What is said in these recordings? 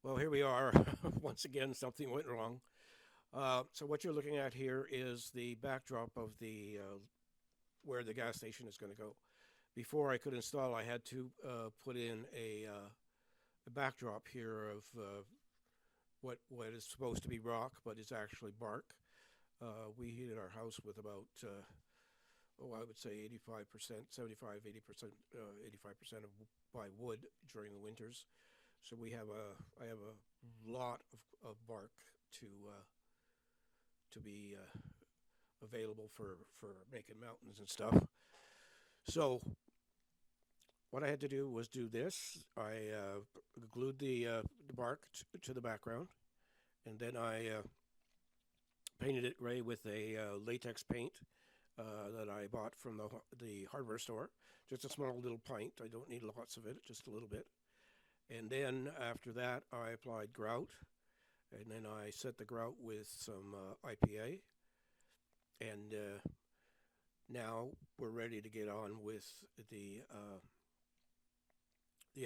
Well, here we are. Once again, something went wrong. So what you're looking at here is the backdrop of the where the gas station is going to go. Before I could install, I had to put in a backdrop here of what is supposed to be rock, but is actually bark. We heated our house with about I would say 85%, 75, 80%, 85% of by wood during the winters. So I have a lot of bark to be available for making mountains and stuff. So what I had to do was do this. I glued the bark to the background, and then I painted it gray with a latex paint that I bought from the hardware store. Just a small little pint. I don't need lots of it, just a little bit. And then after that, I applied grout, and then I set the grout with some IPA. And now we're ready to get on with the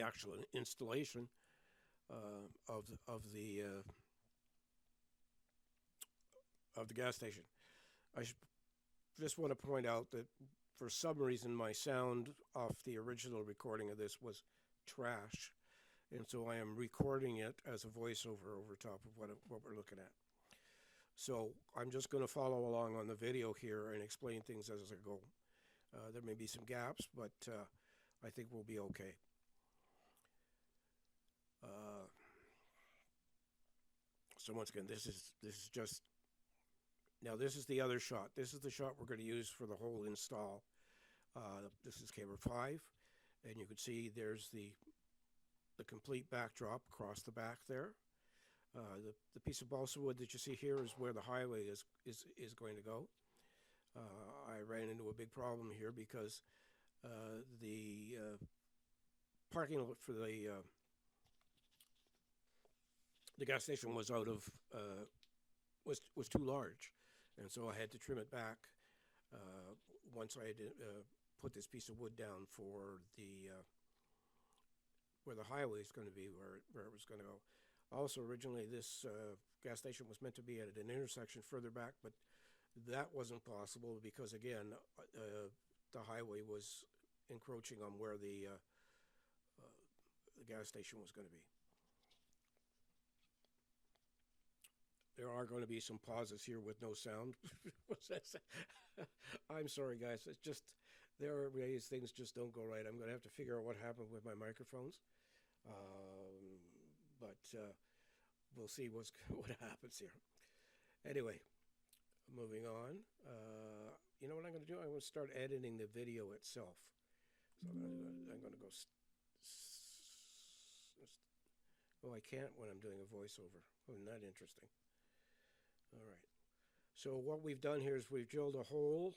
actual installation of the gas station. I just want to point out that for some reason my sound off the original recording of this was trash. And so I am recording it as a voiceover over top of what we're looking at. So I'm just going to follow along on the video here and explain things as I go. There may be some gaps, but I think we'll be okay. So once again, this is just, now this is the other shot. This is the shot we're going to use for the whole install. This is camera 5, and you can see there's the complete backdrop across the back there. The piece of balsa wood that you see here is where the highway is going to go. I ran into a big problem here because the parking lot for the gas station was out of was too large, and so I had to trim it back once I had put this piece of wood down for the where the highway is going to be, where it was going to go. Also, originally this gas station was meant to be at an intersection further back, but that wasn't possible because, again, the highway was encroaching on where the gas station was going to be. There are going to be some pauses here with no sound. What's that? I'm sorry, guys. It's just, there are ways things just don't go right. I'm going to have to figure out what happened with my microphones. But we'll see what happens here. Anyway, moving on. You know what I'm going to do? I'm going to start editing the video itself. So I'm going to go. Oh, I can't when I'm doing a voiceover. Oh, isn't that interesting? All right. So what we've done here is we've drilled a hole,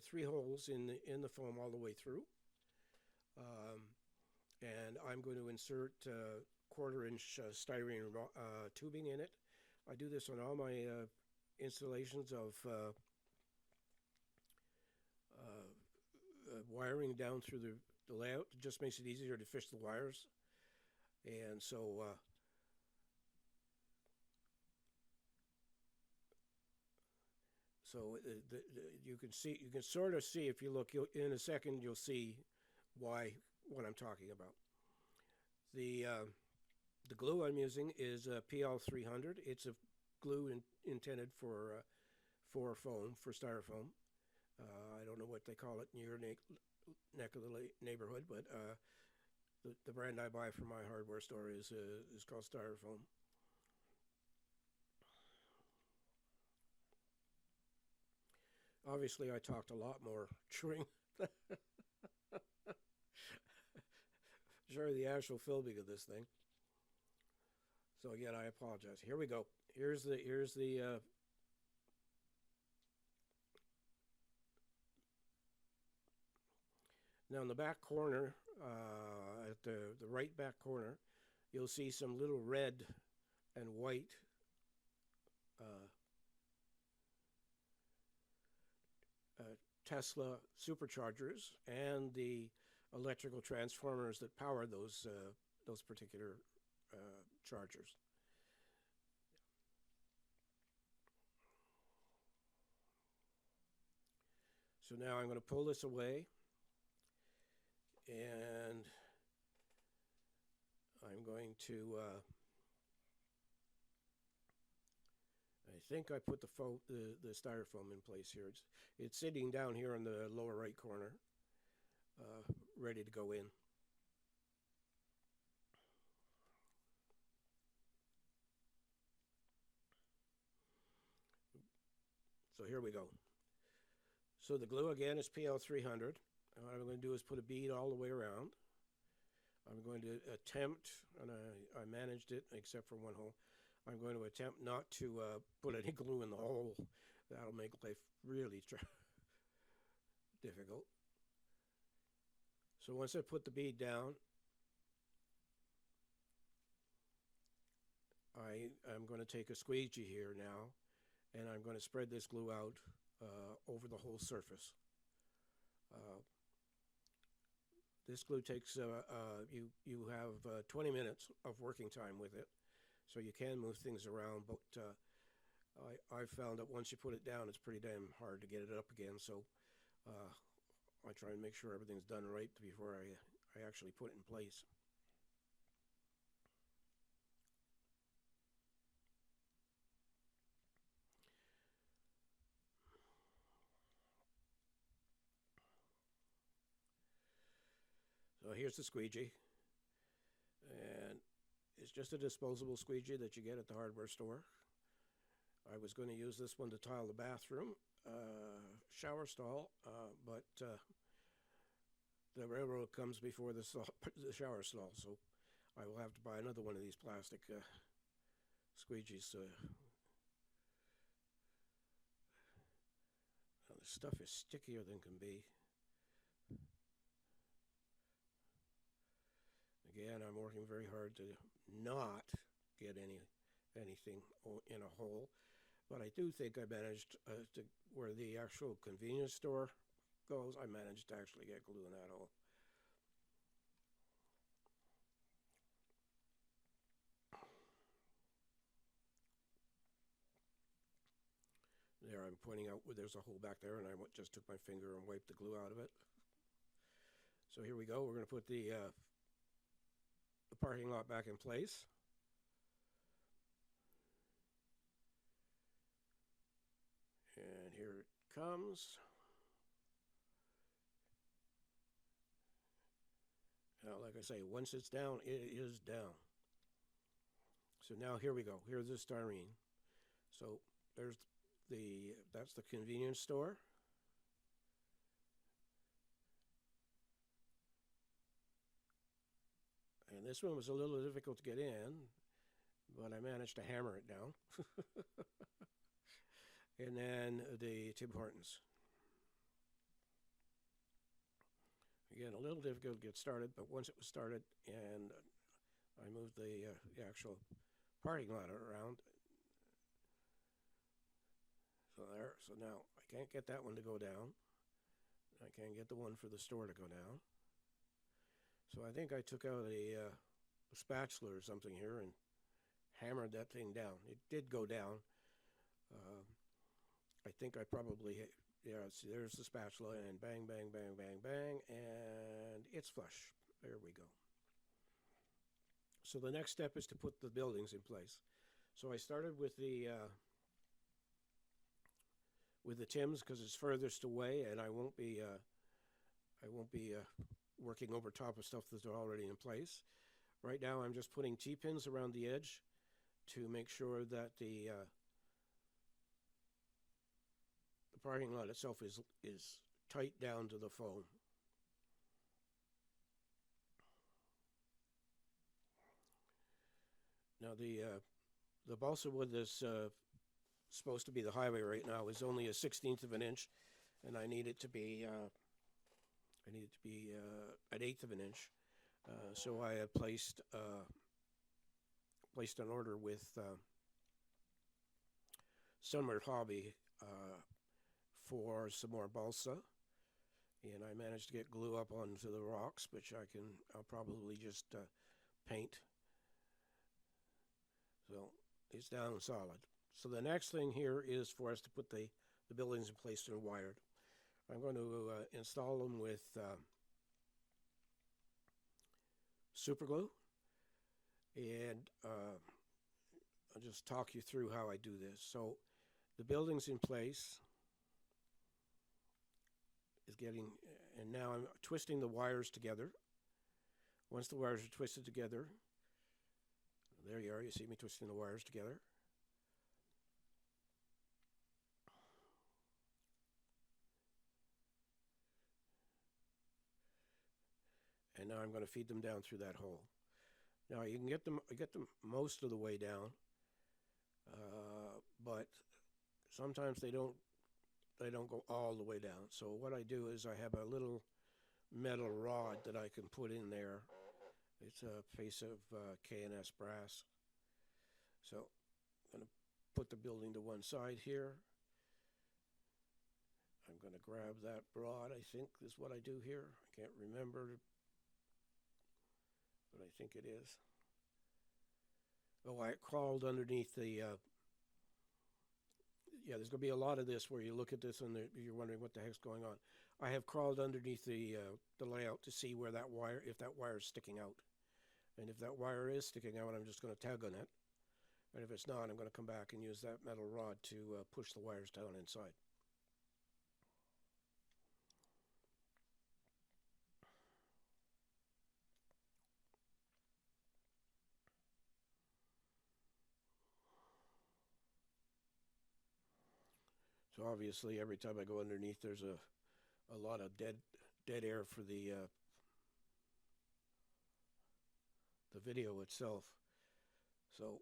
3 holes in the foam all the way through. And I'm going to insert 1/4-inch styrene tubing in it. I do this on all my installations of wiring down through the layout. It just makes it easier to fish the wires. And so you can sort of see, if you look in a second, you'll see what I'm talking about. The glue I'm using is PL300. It's a glue intended for foam, for styrofoam. I don't know what they call it in your neck of the neighborhood, but the brand I buy from my hardware store is called Styrofoam. Obviously, I talked a lot more during during the actual filming of this thing. So again, I apologize. Here we go. Here's the now in the back corner, at the right back corner, you'll see some little red and white Tesla superchargers and the electrical transformers that power those particular chargers. So now I'm going to pull this away, and I'm going to, I think I put the styrofoam in place here. It's sitting down here in the lower right corner, ready to go in. So here we go. So the glue again is PL300. And what I'm going to do is put a bead all the way around. I'm going to attempt, and I managed it except for one hole, I'm going to attempt not to put any glue in the hole. That'll make life really difficult. So once I put the bead down, I'm going to take a squeegee here now, and I'm going to spread this glue out over the whole surface. This glue takes, you have 20 minutes of working time with it, so you can move things around, but I've found that once you put it down, it's pretty damn hard to get it up again, so I try and make sure everything's done right before I actually put it in place. So here's the squeegee, and it's just a disposable squeegee that you get at the hardware store. I was going to use this one to tile the bathroom, shower stall, but the railroad comes before the shower stall, so I will have to buy another one of these plastic squeegees. The stuff is stickier than can be. Again, I'm working very hard to not get anything in a hole, but I do think I managed to, where the actual convenience store goes, I managed to actually get glue in that hole. There, I'm pointing out where there's a hole back there, and I just took my finger and wiped the glue out of it. So here we go. We're going to put the parking lot back in place. And here it comes. Now, like I say, once it's down, it is down. So now here we go. Here's the styrene. So that's the convenience store. And this one was a little difficult to get in, but I managed to hammer it down. And then the Tim Hortons. Again, a little difficult to get started, but once it was started and I moved the actual parking lot around. So there, so now I can't get that one to go down. I can't get the one for the store to go down. So I think I took out a spatula or something here and hammered that thing down. It did go down. I think I probably, yeah, see, there's the spatula, and bang, bang, bang, bang, bang, and it's flush. There we go. So the next step is to put the buildings in place. So I started with the Tims because it's furthest away, and I won't be working over top of stuff that's already in place. Right now, I'm just putting T-pins around the edge to make sure that the parking lot itself is tight down to the foam. Now the balsa wood that's supposed to be the highway right now is only a 1/16 of an inch, and I need it to be an 1/8 of an inch. So I have placed an order with Summer Hobby for some more balsa, and I managed to get glue up onto the rocks, which I'll probably just paint So it's down solid. So the next thing here is for us to put the buildings in place and wired. I'm going to install them with super glue, and I'll just talk you through how I do this. So the building's in place, is getting, and now I'm twisting the wires together. Once the wires are twisted together, there you are, you see me twisting the wires together. And now I'm going to feed them down through that hole. Now you can get them most of the way down, but sometimes they don't go all the way down. So what I do is I have a little metal rod that I can put in there. It's a piece of K&S brass. So I'm going to put the building to one side here. I'm going to grab that rod, I think is what I do here. I can't remember, but I think it is. Oh, I crawled underneath the, yeah, there's going to be a lot of this where you look at this and you're wondering what the heck's going on. I have crawled underneath the layout to see where that wire, if that wire is sticking out. And if that wire is sticking out, I'm just going to tug on it. And if it's not, I'm going to come back and use that metal rod to push the wires down inside. So obviously, every time I go underneath, there's a lot of dead air for the video itself. So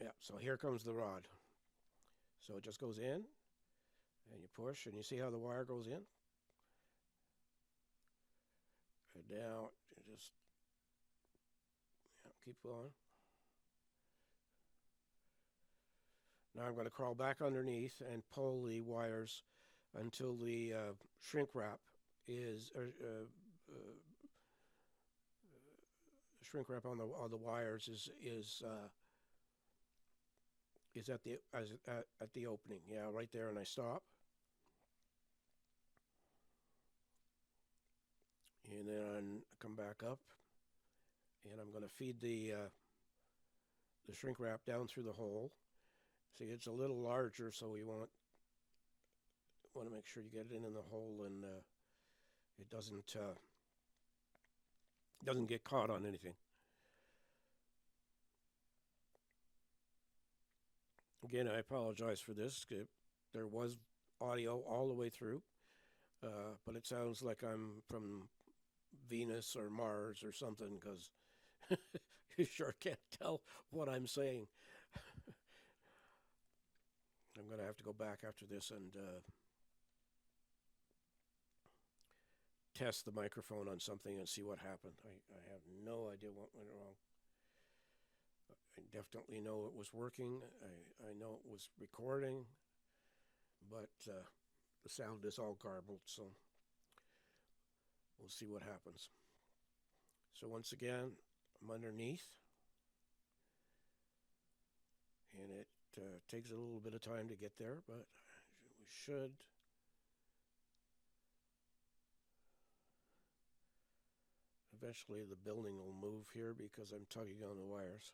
yeah, so here comes the rod. So it just goes in, and you push, and you see how the wire goes in? And now you just keep going. Now I'm going to crawl back underneath and pull the wires until the shrink wrap is shrink wrap on the wires is at the opening. Yeah, right there, and I stop. And then I come back up, and I'm going to feed the shrink wrap down through the hole. See, it's a little larger, so we want to make sure you get it in the hole and it doesn't get caught on anything. Again, I apologize for this. There was audio all the way through, but it sounds like I'm from Venus or Mars or something, because you sure can't tell what I'm saying. I'm going to have to go back after this and test the microphone on something and see what happened. I have no idea what went wrong. I definitely know it was working. I know it was recording, but the sound is all garbled, so we'll see what happens. So once again, I'm underneath, and it takes a little bit of time to get there, but we should. Eventually the building will move here because I'm tugging on the wires.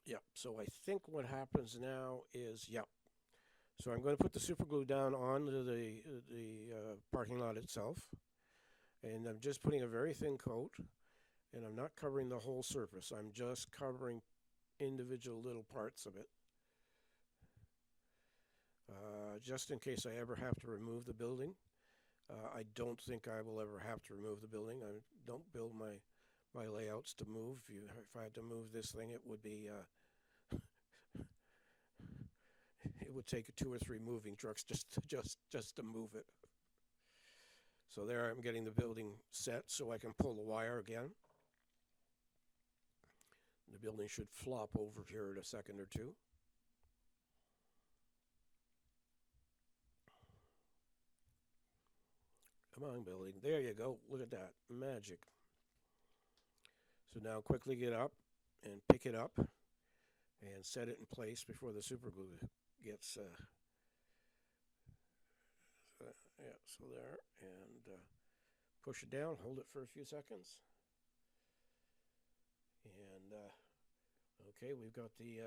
Yep, so I think what happens now is, yep. So I'm going to put the super glue down onto the parking lot itself. And I'm just putting a very thin coat. And I'm not covering the whole surface. I'm just covering individual little parts of it. Just in case I ever have to remove the building. I don't think I will ever have to remove the building. I don't build my my layouts to move. If I had to move this thing, it would be it would take 2 or 3 moving trucks just to move it. So there I'm getting the building set so I can pull the wire again. The building should flop over here in a second or two. Come on, building. There you go. Look at that. Magic. So now quickly get up and pick it up and set it in place before the super glue gets yeah, so there, and push it down, hold it for a few seconds, and okay, we've got the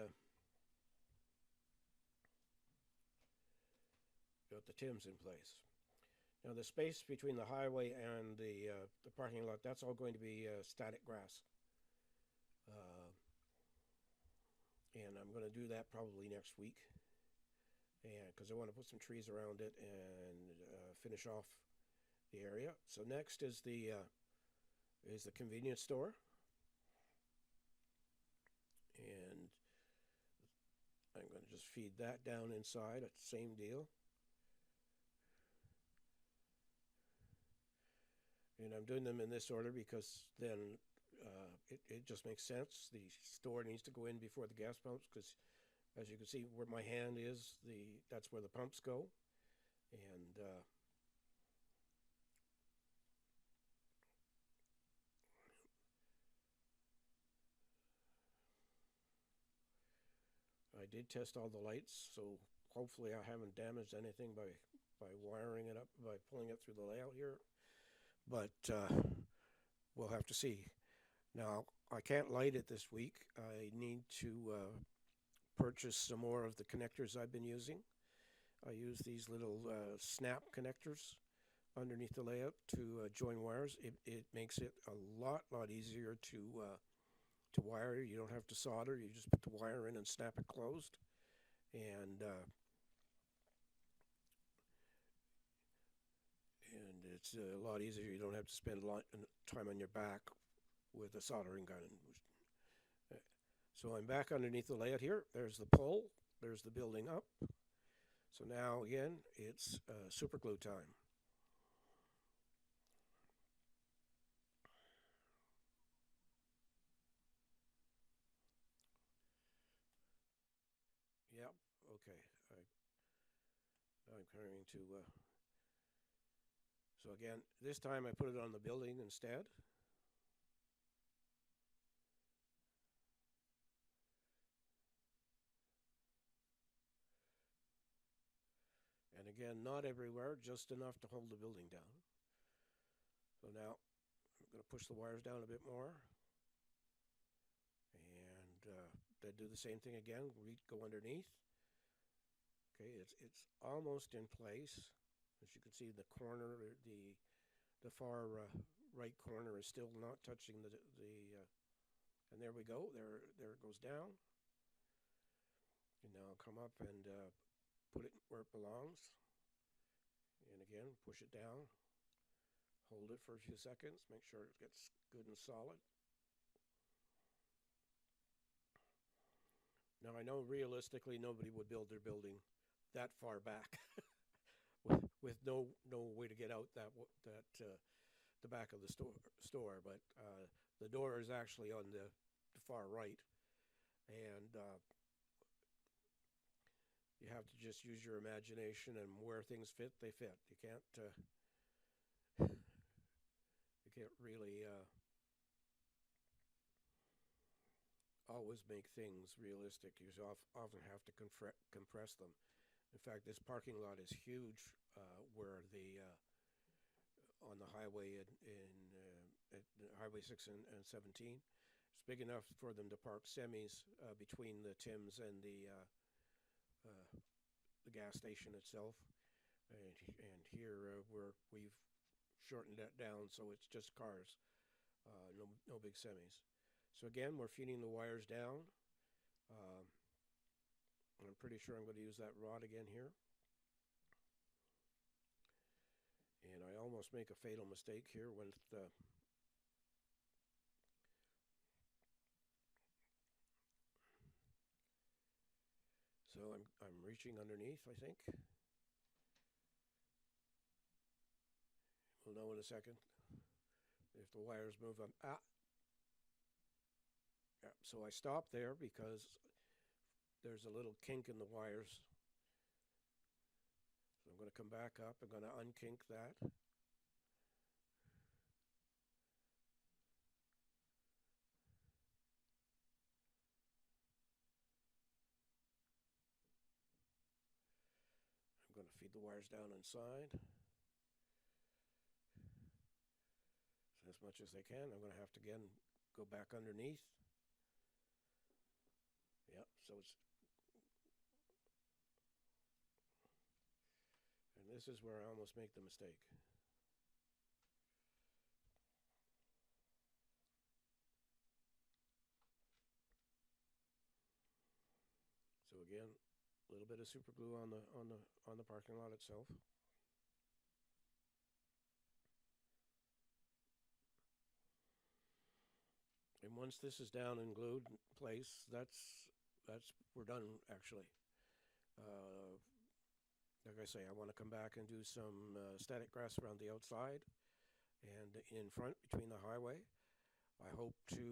TIMs in place. Now the space between the highway and the parking lot, that's all going to be static grass. And I'm going to do that probably next week, and because I want to put some trees around it and finish off the area. So next is the convenience store, and I'm going to just feed that down inside. It's the same deal. And I'm doing them in this order because then it just makes sense. The store needs to go in before the gas pumps, because as you can see where my hand is, that's where the pumps go. And I did test all the lights, so hopefully I haven't damaged anything by wiring it up, by pulling it through the layout here. But we'll have to see. Now, I can't light it this week. I need to purchase some more of the connectors I've been using. I use these little snap connectors underneath the layout to join wires. It makes it a lot easier to wire. You don't have to solder. You just put the wire in and snap it closed. And it's a lot easier. You don't have to spend a lot of time on your back with a soldering gun. So I'm back underneath the layout here. There's the pole. There's the building up. So now again, it's super glue time. Yep. Okay. I'm going to. So again, this time I put it on the building instead. And again, not everywhere, just enough to hold the building down. So now I'm going to push the wires down a bit more. And then do the same thing again. We go underneath. Okay, it's almost in place. As you can see, the corner, the far right corner is still not touching and there we go. There it goes down. And now I'll come up and put it where it belongs. And again, push it down. Hold it for a few seconds. Make sure it gets good and solid. Now I know realistically nobody would build their building that far back with no way to get out the back of the store. But the door is actually on the far right, and you have to just use your imagination, and where things fit, they fit. You can't really always make things realistic. You often have to compress them. In fact, this parking lot is huge where on the highway at Highway 6 and 17. It's big enough for them to park semis between the TIMs and the gas station itself. And here we've shortened that down, so it's just cars, no big semis. So again, we're feeding the wires down. I'm pretty sure I'm going to use that rod again here. And I almost make a fatal mistake here with So I'm reaching underneath, I think. We'll know in a second if the wires move up. Yeah, so I stopped there because there's a little kink in the wires. So I'm going to come back up. I'm going to unkink that. I'm going to feed the wires down inside. So as much as I can. I'm going to have to again go back underneath. Yep, so it's... And this is where I almost make the mistake. So again, a little bit of super glue on the parking lot itself. And once this is down and glued in place, we're done actually. Like I say, I want to come back and do some static grass around the outside and in front between the highway. I hope to,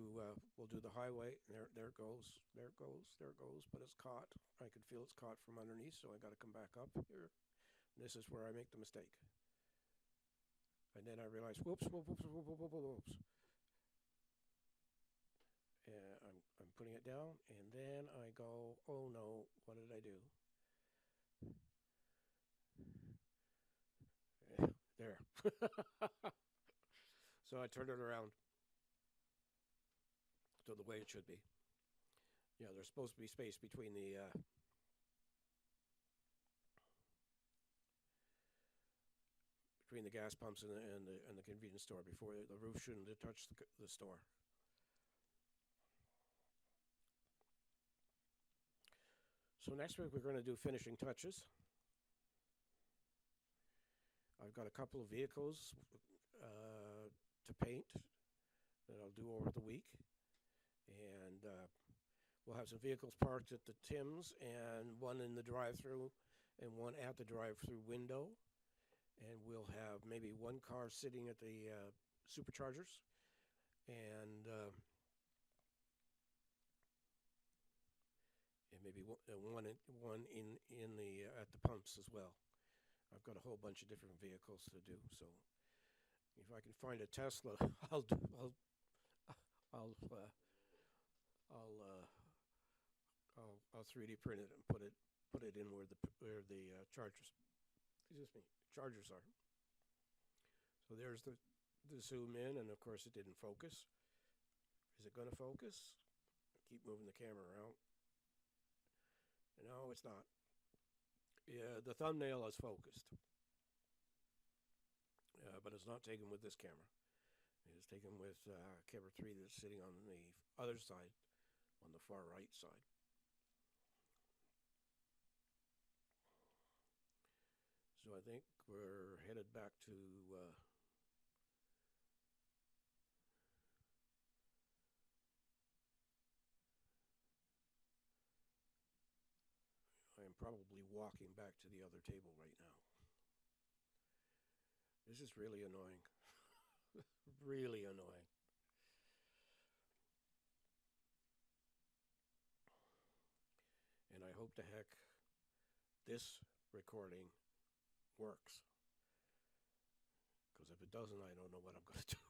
we'll do the highway. There it goes, there it goes, there it goes, but it's caught. I can feel it's caught from underneath, so I got to come back up here. And this is where I make the mistake. And then I realize, whoops, whoops, whoops, whoops, whoops, whoops. I'm putting it down, and then I go, oh no, what did I do? There. So I turned it around to the way it should be. Yeah, there's supposed to be space between the gas pumps and the convenience store before the roof shouldn't have touched the store. So next week we're going to do finishing touches. I've got a couple of vehicles to paint that I'll do over the week. And we'll have some vehicles parked at the Tim's and one in the drive-through and one at the drive-through window. And we'll have maybe one car sitting at the superchargers and maybe one in the at the pumps as well. I've got a whole bunch of different vehicles to do, so if I can find a Tesla, I'll 3D print it and put it in where the chargers are. So there's the zoom in, and of course it didn't focus. Is it going to focus? Keep moving the camera around. No, it's not. Yeah, the thumbnail is focused, but it's not taken with this camera. It is taken with camera 3 that's sitting on the other side, on the far right side. So I think we're headed back to I am probably walking back to the other table right now. This is really annoying. Really annoying. And I hope to heck this recording works. Because if it doesn't, I don't know what I'm going to do.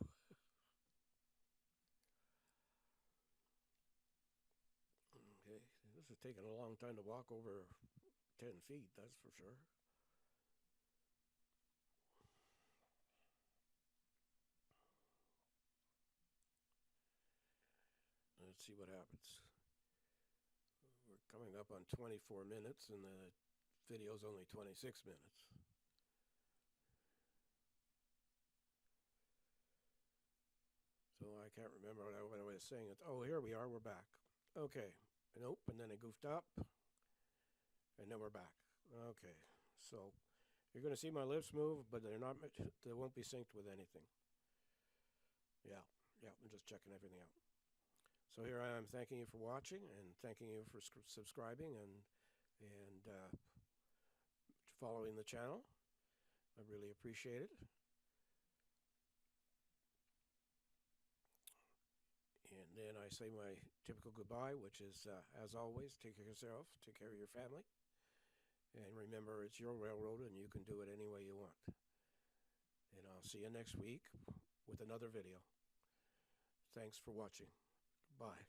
Okay, this is taking a long time to walk over 10 feet, that's for sure. Let's see what happens. We're coming up on 24 minutes and the video's only 26 minutes. So I can't remember what I was saying. Oh, here we are, we're back. Okay, nope, and then I goofed up, and then we're back. Okay, so you're going to see my lips move, but they won't be synced with anything. Yeah, I'm just checking everything out. So here I am thanking you for watching and thanking you for subscribing, and and following the channel. I really appreciate it. And then I say my typical goodbye, which is, as always, take care of yourself, take care of your family, and remember, it's your railroad and you can do it any way you want. And I'll see you next week with another video. Thanks for watching. Bye.